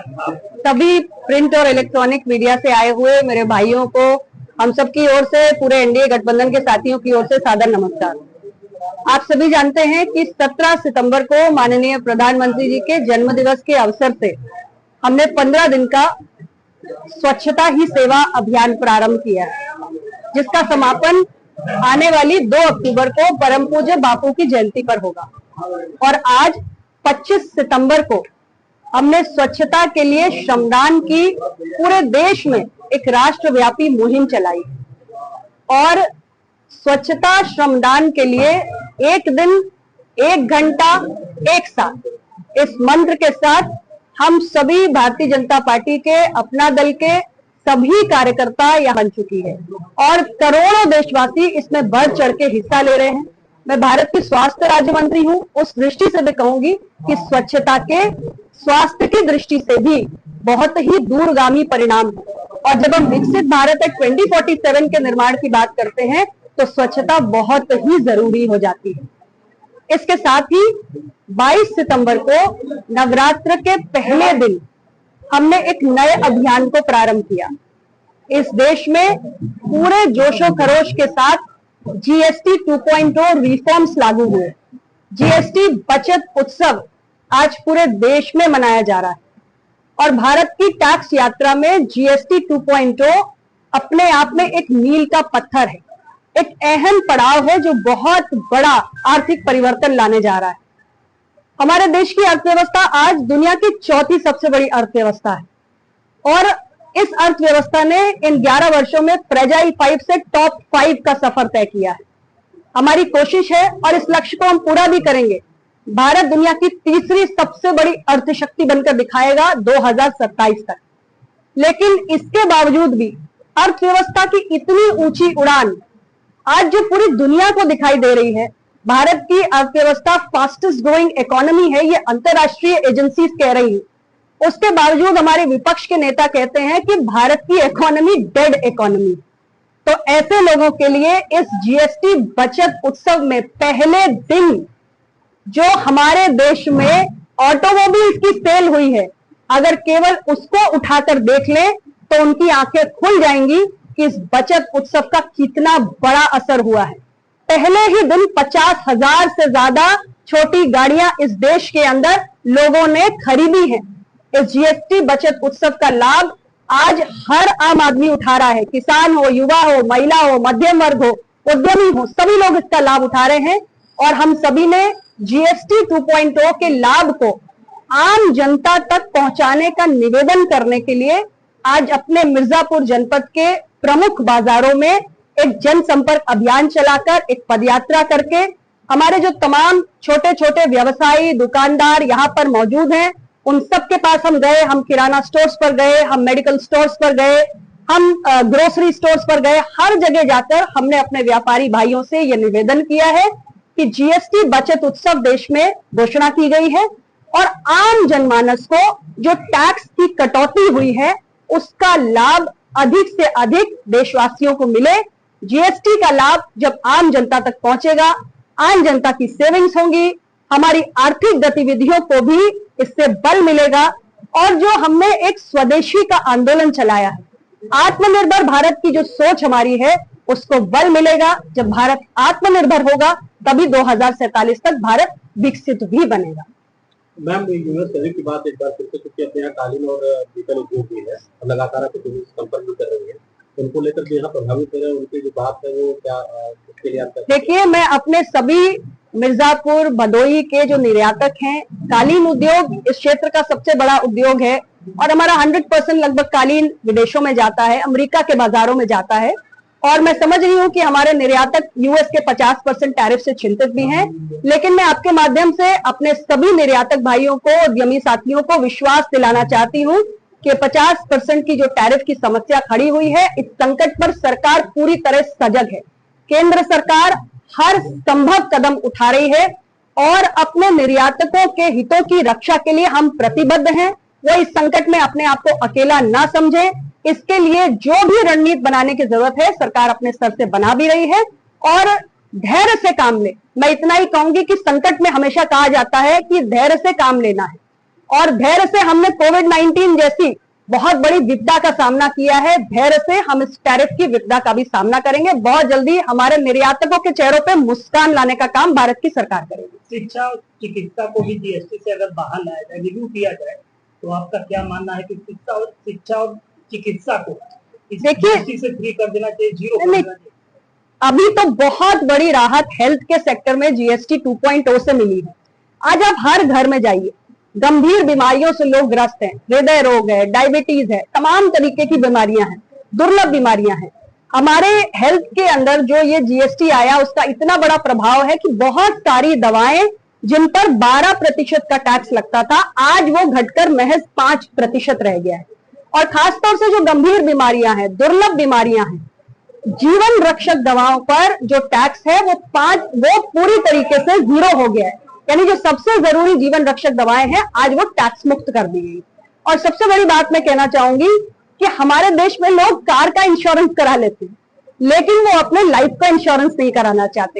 सभी प्रिंट और electronic media से आए हुए मेरे भाइयों को हम सब की ओर से, पूरे एनडीए गठबंधन के साथियों की ओर से सादर नमस्कार। आप सभी जानते हैं कि 17 सितंबर को माननीय प्रधानमंत्री जी के जन्म दिवस के अवसर से हमने 15 दिन का स्वच्छता ही सेवा अभियान प्रारंभ किया है, जिसका समापन आने वाली 2 अक्टूबर को परम पूज्य बापू की जयंती पर होगा। और आज 25 सितंबर को हमने स्वच्छता के लिए श्रमदान की पूरे देश में एक राष्ट्रव्यापी मुहिम चलाई और स्वच्छता श्रमदान के लिए 1 दिन 1 घंटा 1 साथ इस मंत्र के साथ हम सभी भारतीय जनता पार्टी के, अपना दल के सभी कार्यकर्ता यहाँ बन चुकी है और करोड़ों देशवासी इसमें बढ़ चढ़ के हिस्सा ले रहे हैं। मैं भारत की स्वास्थ्य राज्य मंत्री हूँ, उस दृष्टि से मैं कहूंगी कि स्वच्छता के स्वास्थ्य की दृष्टि से भी बहुत ही दूरगामी परिणाम है। और जब हम विकसित भारत 2047 के निर्माण की बात करते हैं तो स्वच्छता बहुत ही जरूरी हो जाती है। इसके साथ ही 22 सितंबर को नवरात्र के पहले दिन हमने एक नए अभियान को प्रारंभ किया। इस देश में पूरे जोशो खरोश के साथ जीएसटी 2.0 रिफॉर्म्स लागू हुए। जीएसटी बचत उत्सव आज पूरे देश में मनाया जा रहा है और भारत की टैक्स यात्रा में जीएसटी 2.0 अपने आप में एक मील का पत्थर है, एक अहम पड़ाव है जो बहुत बड़ा आर्थिक परिवर्तन लाने जा रहा है। हमारे देश की अर्थव्यवस्था आज दुनिया की 4थी सबसे बड़ी अर्थव्यवस्था है और इस अर्थव्यवस्था ने इन 11 वर्षों में फ्रेजाइल 5 से टॉप 5 का सफर तय किया है। हमारी कोशिश है और इस लक्ष्य को हम पूरा भी करेंगे। भारत दुनिया की 3री सबसे बड़ी अर्थशक्ति बनकर दिखाएगा 2027 तक। लेकिन इसके बावजूद भी अर्थव्यवस्था की इतनी ऊंची उड़ान आज जो पूरी दुनिया को दिखाई दे रही है, भारत की अर्थव्यवस्था फास्टेस्ट ग्रोइंग इकोनॉमी है, ये अंतरराष्ट्रीय एजेंसीज कह रही है। उसके बावजूद हमारे विपक्ष के नेता कहते हैं कि भारत की इकोनॉमी डेड इकोनॉमी। तो ऐसे लोगों के लिए इस जीएसटी बचत उत्सव में पहले दिन जो हमारे देश में ऑटोमोबाइल्स की सेल हुई है, अगर केवल उसको उठाकर देख लें तो उनकी आंखें खुल जाएंगी कि इस बचत उत्सव का कितना बड़ा असर हुआ है। पहले ही दिन 50,000 से ज्यादा छोटी गाड़ियां इस देश के अंदर लोगों ने खरीदी है। इस जीएसटी बचत उत्सव का लाभ आज हर आम आदमी उठा रहा है। किसान हो, युवा हो, महिला हो, मध्यम वर्ग हो, उद्यमी हो, सभी लोग इसका लाभ उठा रहे हैं और हम सभी ने जीएसटी 2.0 के लाभ को आम जनता तक पहुंचाने का निवेदन करने के लिए आज अपने मिर्जापुर जनपद के प्रमुख बाजारों में एक जनसंपर्क अभियान चलाकर, एक पदयात्रा करके हमारे जो तमाम छोटे छोटे व्यवसायी, दुकानदार यहाँ पर मौजूद हैं, उन सब के पास हम गए। हम किराना स्टोर्स पर गए, हम मेडिकल स्टोर्स पर गए, हम ग्रोसरी स्टोर्स पर गए। हर जगह जाकर हमने अपने व्यापारी भाइयों से यह निवेदन किया है कि जीएसटी बचत उत्सव देश में घोषणा की गई है और आम जनमानस को जो टैक्स की कटौती हुई है उसका लाभ अधिक से अधिक देशवासियों को मिले। जीएसटी का लाभ जब आम जनता तक पहुंचेगा, आम जनता की सेविंग्स होंगी, हमारी आर्थिक गतिविधियों को भी इससे बल मिलेगा। और जो हमने एक स्वदेशी का आंदोलन चलाया है, आत्मनिर्भर भारत की जो सोच हमारी है, उसको बल मिलेगा। जब भारत आत्मनिर्भर होगा तभी 2047 तक भारत विकसित भी बनेगा। मैम, यूएस की बात एक बार फिर से, क्योंकि अपने यहाँ कालीन और बीतल उद्योग भी है, लगातार आपसे संपर्क भी कर रही है, उनको लेकर के यहाँ प्रभावित है, उनकी जो बात है वो क्या उसके लिए आप? देखिए, मैं अपने सभी मिर्जापुर, भदोही के जो निर्यातक हैं, कालीन उद्योग इस क्षेत्र का सबसे बड़ा उद्योग है और हमारा 100% लगभग कालीन विदेशों में जाता है, अमेरिका के बाजारों में जाता है। और मैं समझ रही हूँ कि हमारे निर्यातक यूएस के 50% टैरिफ से चिंतित भी हैं, लेकिन मैं आपके माध्यम से अपने सभी निर्यातक भाइयों को, उद्यमी साथियों को विश्वास दिलाना चाहती हूँ कि 50% की जो टैरिफ की समस्या खड़ी हुई है, इस संकट पर सरकार पूरी तरह सजग है। केंद्र सरकार हर संभव कदम उठा रही है और अपने निर्यातकों के हितों की रक्षा के लिए हम प्रतिबद्ध हैं। वो इस संकट में अपने आप को अकेला ना समझें। इसके लिए जो भी रणनीति बनाने की जरूरत है, सरकार अपने स्तर से बना भी रही है और धैर्य से काम ले। मैं इतना ही कहूंगी कि संकट में हमेशा कहा जाता है कि धैर्य से काम लेना है और धैर्य से हमने कोविड-19 जैसी बहुत बड़ी विपदा का सामना किया है। धैर्य से हम इस टैरिफ की विपदा का भी सामना करेंगे। बहुत जल्दी हमारे निर्यातकों के चेहरों पे मुस्कान लाने का काम भारत की सरकार करेगी। शिक्षा और चिकित्सा को भी जीएसटी से अगर बाहर लाया जाए, रिव्यू किया जाए, तो आपका क्या मानना है कि शिक्षा और चिकित्सा को देखिए, जीएसटी से फ्री कर देना चाहिए, जीरो कर देना चाहिए? अभी तो बहुत बड़ी राहत हेल्थ के सेक्टर में जीएसटी 2.0 से मिली है। आज आप हर घर में जाइए, गंभीर बीमारियों से लोग ग्रस्त हैं, हृदय रोग है, डायबिटीज है, तमाम तरीके की बीमारियां हैं, दुर्लभ बीमारियां हैं। हमारे हेल्थ के अंदर जो ये जीएसटी आया उसका इतना बड़ा प्रभाव है कि बहुत सारी दवाएं जिन पर 12% का टैक्स लगता था, आज वो घटकर महज 5% रह गया है। और खासतौर से जो गंभीर बीमारियां हैं, दुर्लभ बीमारियां हैं, जीवन रक्षक दवाओं पर जो टैक्स है वो पूरी तरीके से 0 हो गया है। यानी जो सबसे जरूरी जीवन रक्षक दवाएं हैं आज वो टैक्स मुक्त कर दी गई। और सबसे बड़ी बात मैं कहना चाहूंगी कि हमारे देश में लोग कार का इंश्योरेंस करा लेते हैं, लेकिन वो अपने लाइफ का इंश्योरेंस नहीं कराना चाहते।